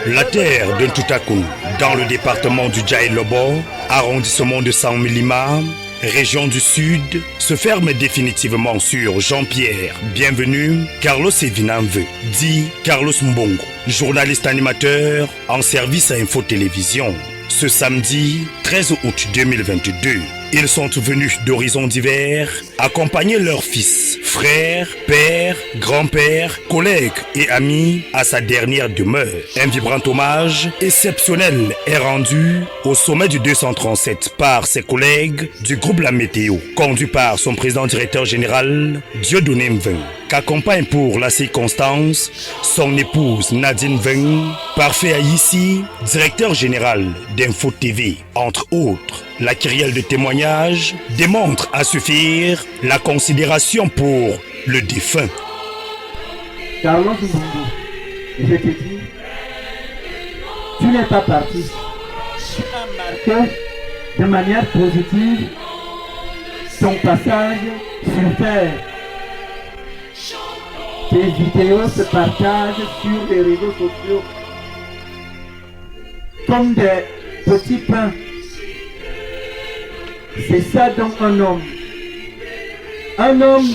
La terre de Tutakoun, dans le département du Djaï-Lobo, arrondissement de Saint-Milima, région du Sud, se ferme définitivement sur Jean-Pierre Bienvenu Carlos Evinanve, dit Carlos Mbongo, journaliste animateur en service à Info Télévision. Ce samedi 13 août 2022, ils sont venus d'horizons divers accompagner leurs fils, frères, pères, grands-pères, collègues et amis à sa dernière demeure. Un vibrant hommage exceptionnel est rendu au sommet du 237 par ses collègues du groupe La Météo, conduit par son président directeur général Dieudonné Mveng, qu'accompagne pour la circonstance son épouse Nadine Mveng, Parfait Aïssi, directeur général d'Info TV, entre autres. La kyrielle de témoignages démontre à suffire la considération pour le défunt. Carlos Mbongo, je te dis, tu n'es pas parti. Tu as marqué de manière positive ton passage sur Terre. Tes vidéos se partagent sur les réseaux sociaux comme des petits pains. C'est ça donc un homme. Un homme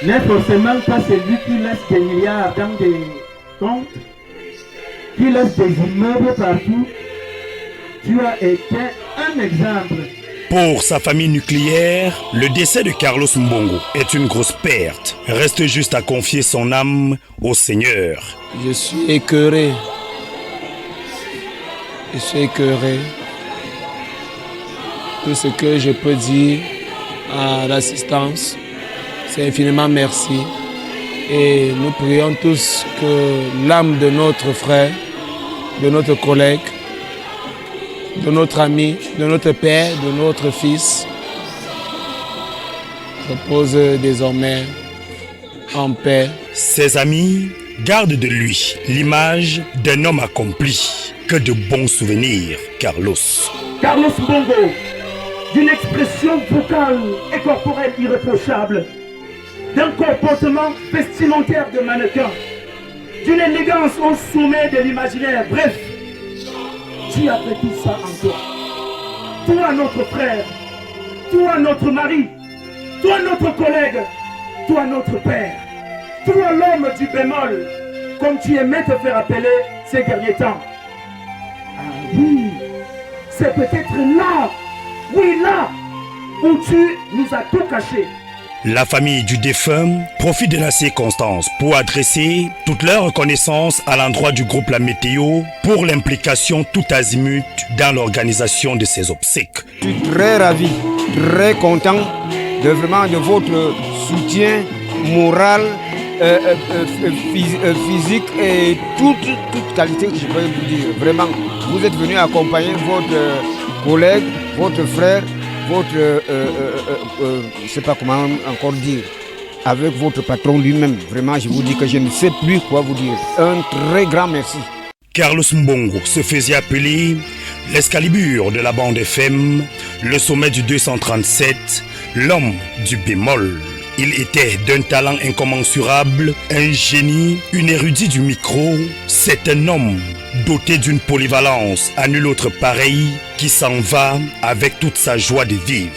n'est forcément pas celui qui laisse des milliards dans des comptes, qui laisse des immeubles partout. Tu as été un exemple. Pour sa famille nucléaire, le décès de Carlos Mbongo est une grosse perte. Reste juste à confier son âme au Seigneur. Je suis écœuré. Je suis écœuré. Tout ce que je peux dire à l'assistance, c'est infiniment merci. Et nous prions tous que l'âme de notre frère, de notre collègue, de notre ami, de notre père, de notre fils, repose désormais en paix. Ses amis gardent de lui l'image d'un homme accompli. Que de bons souvenirs, Carlos. Carlos Mbongo, d'une expression vocale et corporelle irréprochable, d'un comportement vestimentaire de mannequin, d'une élégance au sommet de l'imaginaire. Bref, tu avais tout ça en toi. Toi, notre frère, toi, notre mari, toi, notre collègue, toi, notre père, toi, l'homme du bémol, comme tu aimais te faire appeler ces derniers temps. Ah oui, c'est peut-être là, oui là, où tu nous as tout caché. La famille du défunt profite de la circonstance pour adresser toute leur reconnaissance à l'endroit du groupe La Météo pour l'implication tout azimut dans l'organisation de ses obsèques. Je suis très ravi, très content de votre soutien moral, physique et toute qualité que je peux vous dire. Vraiment, vous êtes venu accompagner votre collègue, votre frère, votre, je ne sais pas comment encore dire, avec votre patron lui-même. Vraiment, je vous dis que je ne sais plus quoi vous dire. Un très grand merci. Carlos Mbongo se faisait appeler l'Excalibur de la bande FM, le sommet du 237, l'homme du bémol. Il était d'un talent incommensurable, un génie, une érudit du micro. C'est un homme doté d'une polyvalence à nul autre pareil qui s'en va avec toute sa joie de vivre.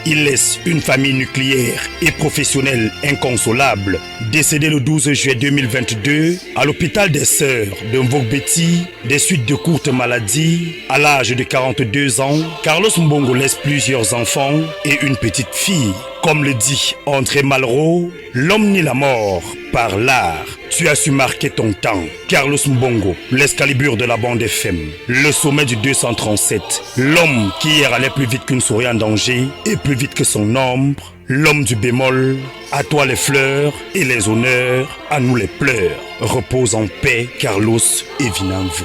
Il laisse une famille nucléaire et professionnelle inconsolable. Décédé le 12 juillet 2022 à l'hôpital des Sœurs de Mvogbeti des suites de courtes maladies, à l'âge de 42 ans, Carlos Mbongo laisse plusieurs enfants et une petite fille. Comme le dit André Malraux, l'homme ni la mort, par l'art. Tu as su marquer ton temps. Carlos Mbongo, l'Excalibur de la bande FM, le sommet du 237, l'homme qui hier allait plus vite qu'une souris en danger et plus vite que son ombre, l'homme du bémol. À toi les fleurs et les honneurs, à nous les pleurs. Repose en paix, Carlos Evinanve.